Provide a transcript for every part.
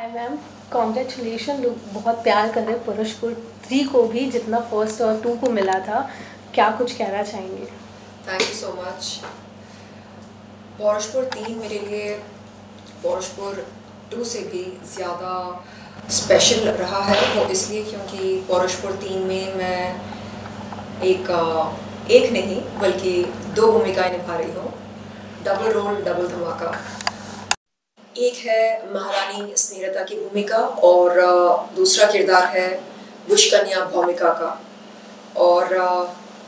Hi ma'am, congratulation. लोग बहुत प्यार कर रहे हैं पुरुषपुर 3 को भी जितना फर्स्ट और 2 को मिला था। क्या कुछ कहना चाहेंगे? Thank you so much. Purushpur 3 मेरे लिए पुरुषपुर 2 से भी ज़्यादा स्पेशल रहा है। वो इसलिए क्योंकि पुरुषपुर 3 में मैं एक नहीं बल्कि 2 भूमिकाएं निभा रही हूँ। डबल रोल, डबल धमाका। एक है महारानी स्नेहलता की भूमिका और दूसरा किरदार है विषकन्या भौमिका का। और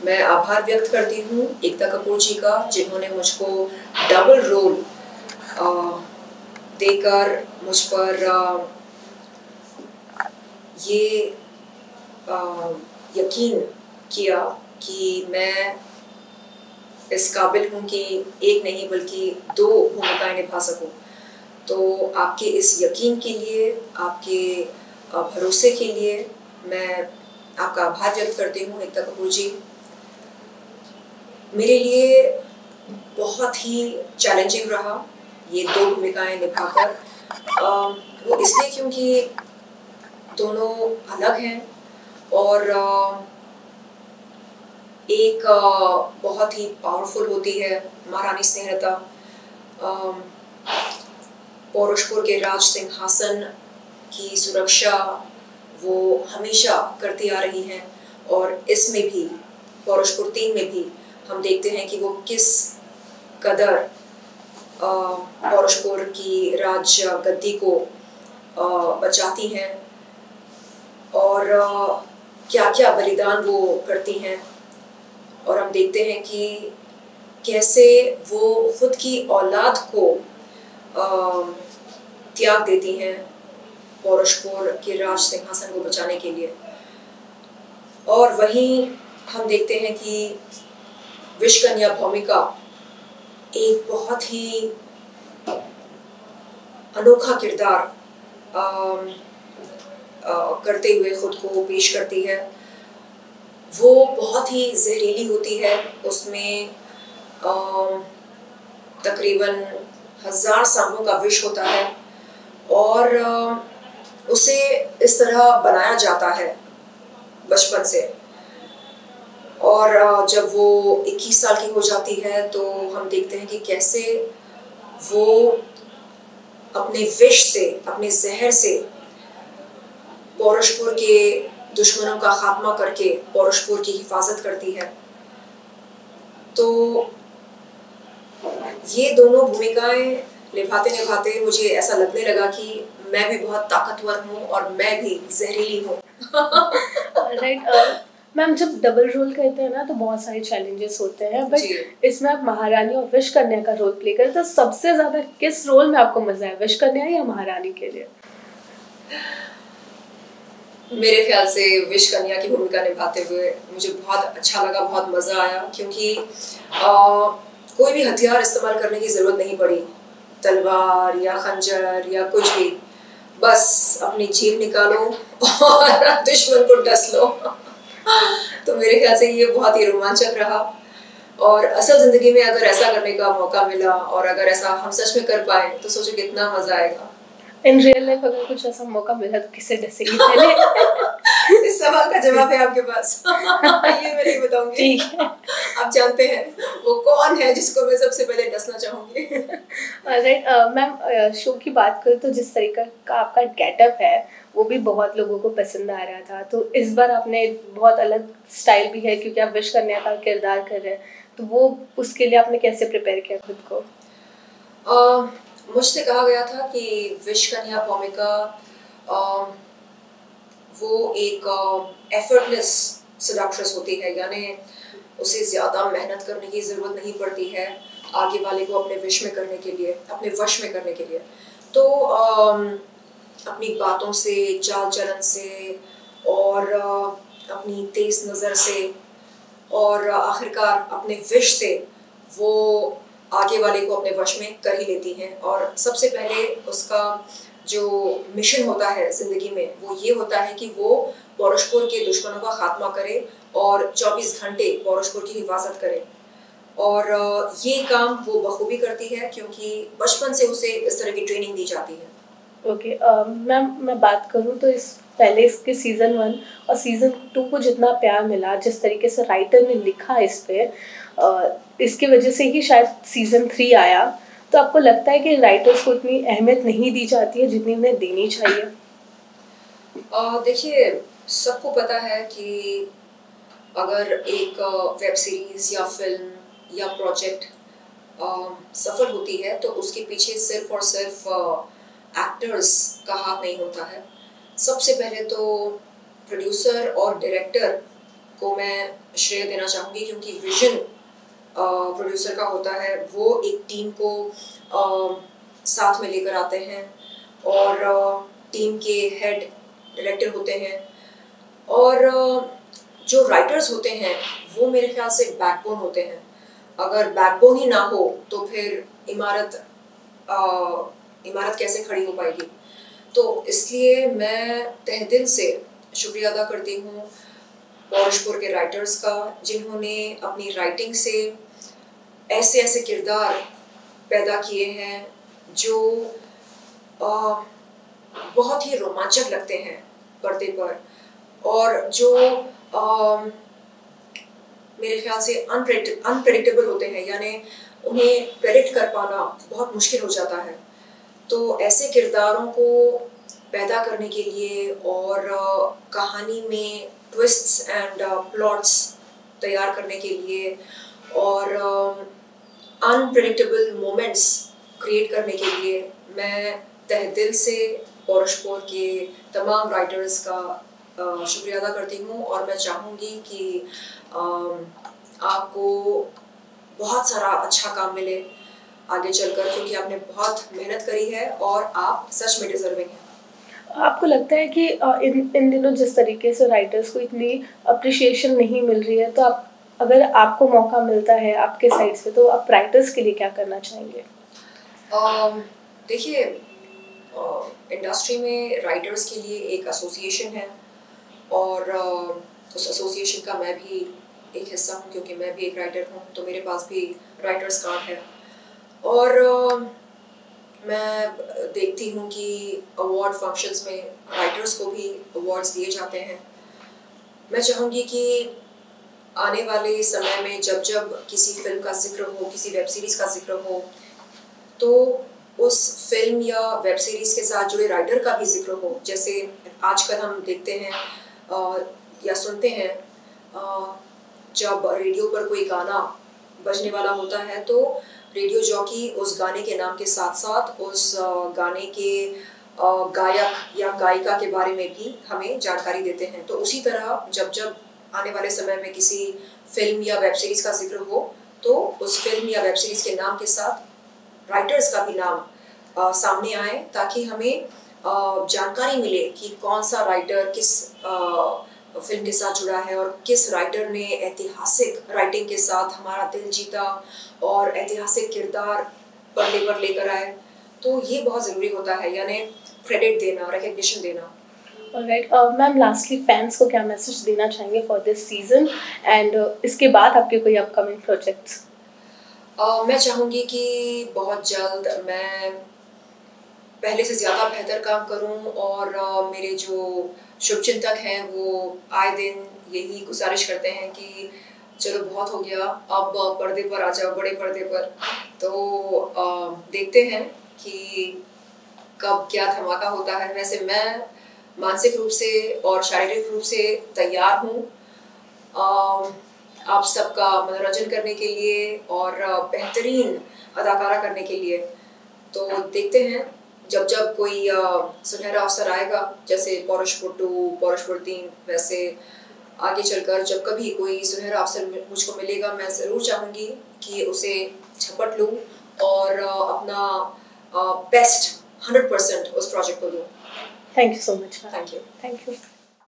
मैं आभार व्यक्त करती हूँ एकता कपूर जी का, जिन्होंने मुझको डबल रोल देकर मुझ पर ये यकीन किया कि मैं इस काबिल हूँ कि एक नहीं बल्कि 2 भूमिकाएं निभा सकूँ। तो आपके इस यकीन के लिए, आपके भरोसे के लिए मैं आपका आभार व्यक्त करती हूँ एकता कपूर जी। मेरे लिए बहुत ही चैलेंजिंग रहा ये 2 भूमिकाएं निभाकर। वो इसलिए क्योंकि दोनों अलग हैं और एक बहुत ही पावरफुल होती है महारानी स्नेहलता, पुरुषपुर के राज सिंहासन की सुरक्षा वो हमेशा करती आ रही हैं। और इसमें भी पुरुषपुर 3 में भी हम देखते हैं कि वो किस कदर पुरुषपुर की राज गद्दी को बचाती हैं और क्या क्या बलिदान वो करती हैं। और हम देखते हैं कि कैसे वो खुद की औलाद को त्याग देती हैं पुरुषपुर के राज सिंहासन को बचाने के लिए। और वहीं हम देखते हैं कि विषकन्या भौमिका एक बहुत ही अनोखा किरदार करते हुए खुद को पेश करती है। वो बहुत ही जहरीली होती है। उसमें तकरीबन 1000 सांपों का विष होता है और उसे इस तरह बनाया जाता है बचपन से। और जब वो 21 साल की हो जाती है तो हम देखते हैं कि कैसे वो अपने विष से, अपने जहर से पुरुषपुर के दुश्मनों का खात्मा करके पुरुषपुर की हिफाजत करती है। तो ये दोनों भूमिकाएं निभाते निभाते मुझे ऐसा लगने लगा कि मैं भी बहुत ताकतवर हूँ और मैं भी जहरीली हूँ। राइट मैम, जब डबल रोल करते हैं ना तो बहुत सारे चैलेंजेस होते हैं, बट इसमें आप महारानी और विषकन्या का रोल प्ले करते हैं, तो सबसे ज़्यादा किस रोल में आपको मज़ा है, विषकन्या या महारानी के लिए? मेरे ख्याल से विषकन्या की भूमिका निभाते हुए मुझे बहुत अच्छा लगा, बहुत मज़ा आया, क्योंकि कोई भी हथियार इस्तेमाल करने की ज़रूरत नहीं पड़ी, तलवार या खंजर या कुछ भी। बस अपनी जीभ निकालो और दुश्मन को डस लो। तो मेरे ख्याल से ये बहुत ही रोमांचक रहा। और असल ज़िंदगी में अगर ऐसा करने का मौका मिला और अगर ऐसा हम सच में कर पाए तो सोचो कितना मज़ा आएगा। इन रियल लाइफ अगर कुछ ऐसा मौका मिला तो किसे डसेगी पहले? इस सवाल का जवाब है आपके पास। ये मैं नहीं बताऊंगी। ठीक है, आप जानते हैं वो कौन है जिसको मैं सबसे पहले डसना चाहूंगी। राइट मैम, शो की बात करें तो जिस तरीके का आपका गेटअप है वो भी बहुत लोगों को पसंद आ रहा था। तो इस बार आपने बहुत अलग स्टाइल भी है क्योंकि आप विषकन्या का किरदार कर रहे हैं, तो वो उसके लिए आपने कैसे प्रिपेयर किया खुद को? मुझसे कहा गया था कि विषकन्या भौमिका वो एक एफर्टलेस सेडक्ट्रेस होती है, यानी उसे ज़्यादा मेहनत करने की ज़रूरत नहीं पड़ती है आगे वाले को अपने वश में करने के लिए, अपने वश में करने के लिए। तो अपनी बातों से, चाल चलन से और अपनी तेज़ नज़र से और आखिरकार अपने विश से वो आगे वाले को अपने वश में कर ही लेती हैं। और सबसे पहले उसका जो मिशन होता है ज़िंदगी में वो ये होता है कि वो पुरुषपुर के दुश्मनों का खात्मा करे और 24 घंटे पुरुषपुर की हिफाजत करे। और ये काम वो बखूबी करती है क्योंकि बचपन से उसे इस तरह की ट्रेनिंग दी जाती है। ओके मैम, मैं बात करूँ तो इस पहले इसके सीज़न 1 और सीज़न 2 को जितना प्यार मिला, जिस तरीके से राइटर ने लिखा इस पे, इसकी वजह से ही शायद सीज़न 3 आया। तो आपको लगता है कि राइटर्स को इतनी अहमियत नहीं दी जाती है जितनी उन्हें देनी चाहिए? देखिए, सबको पता है कि अगर एक वेब सीरीज या फिल्म या प्रोजेक्ट सफल होती है तो उसके पीछे सिर्फ और सिर्फ एक्टर्स का हाथ नहीं होता है। सबसे पहले तो प्रोड्यूसर और डायरेक्टर को मैं श्रेय देना चाहूँगी, क्योंकि विजन प्रोड्यूसर का होता है। वो एक टीम को साथ में लेकर आते हैं और टीम के हेड डायरेक्टर होते हैं, और जो राइटर्स होते हैं वो मेरे ख्याल से बैकबोन होते हैं। अगर बैकबोन ही ना हो तो फिर इमारत कैसे खड़ी हो पाएगी। तो इसलिए मैं तहे दिल से शुक्रिया अदा करती हूँ पौरुषपुर के राइटर्स का, जिन्होंने अपनी राइटिंग से ऐसे ऐसे किरदार पैदा किए हैं जो बहुत ही रोमांचक लगते हैं पर्दे पर, और जो मेरे ख्याल से अनप्रेडिक्टेबल होते हैं, यानी उन्हें प्रेडिक्ट कर पाना बहुत मुश्किल हो जाता है। तो ऐसे किरदारों को पैदा करने के लिए और कहानी में ट्विस्ट्स एंड प्लॉट्स तैयार करने के लिए और अनप्रेडिक्टेबल मोमेंट्स क्रिएट करने के लिए मैं तहे दिल से पौरुषपुर के तमाम राइटर्स का शुक्रिया अदा करती हूँ। और मैं चाहूँगी कि आपको बहुत सारा अच्छा काम मिले आगे चलकर, क्योंकि आपने बहुत मेहनत करी है और आप सच में डिजर्विंग हैं। आपको लगता है कि इन दिनों जिस तरीके से राइटर्स को इतनी अप्रिशिएशन नहीं मिल रही है, तो आप, अगर आपको मौका मिलता है आपके साइड से, तो आप राइटर्स के लिए क्या करना चाहेंगे? देखिए, इंडस्ट्री में राइटर्स के लिए एक एसोसिएशन है, और उस एसोसिएशन का मैं भी एक हिस्सा हूँ, क्योंकि मैं भी एक राइटर हूँ। तो मेरे पास भी राइटर्स कार्ड है, और मैं देखती हूँ कि अवार्ड फंक्शंस में राइटर्स को भी अवार्ड्स दिए जाते हैं। मैं चाहूँगी कि आने वाले समय में जब जब किसी फिल्म का जिक्र हो, किसी वेब सीरीज़ का जिक्र हो, तो उस फिल्म या वेब सीरीज़ के साथ जुड़े राइटर का भी जिक्र हो। जैसे आजकल हम देखते हैं या सुनते हैं, जब रेडियो पर कोई गाना बजने वाला होता है तो रेडियो जॉकी उस गाने के नाम के साथ साथ उस गाने के गायक या गायिका के बारे में भी हमें जानकारी देते हैं। तो उसी तरह जब जब आने वाले समय में किसी फिल्म या वेब सीरीज़ का जिक्र हो, तो उस फिल्म या वेब सीरीज़ के नाम के साथ राइटर्स का भी नाम सामने आए, ताकि हमें जानकारी मिले कि कौन सा राइटर किस फिल्म के साथ जुड़ा है और किस राइटर ने ऐतिहासिक राइटिंग के साथ हमारा दिल जीता और ऐतिहासिक किरदार पर्दे पर लेकर आए। तो ये बहुत ज़रूरी होता है, यानी क्रेडिट देना, रिकग्निशन देना। ऑलराइट मैम, लास्टली फैंस को क्या मैसेज देना चाहेंगे फॉर दिस सीजन एंड इसके बाद आपके कोई अपकमिंग प्रोजेक्ट्स? मैं चाहूँगी कि बहुत जल्द मैं पहले से ज़्यादा बेहतर काम करूं, और मेरे जो शुभचिंतक हैं वो आए दिन यही गुजारिश करते हैं कि चलो बहुत हो गया, अब पर्दे पर आ जाओ, बड़े पर्दे पर। तो देखते हैं कि कब क्या धमाका होता है। वैसे मैं मानसिक रूप से और शारीरिक रूप से तैयार हूँ आप सबका मनोरंजन करने के लिए और बेहतरीन अदाकारा करने के लिए। तो देखते हैं जब जब कोई सुनहरा अवसर आएगा, जैसे पौरुषपुर 2, पौरुषपुर 3, वैसे आगे चलकर जब कभी कोई सुनहरा अवसर मुझको मिलेगा, मैं ज़रूर चाहूँगी कि उसे झपट लूँ और अपना बेस्ट 100% उस प्रोजेक्ट को दूँ। Thank you so much. Thank you. Thank you.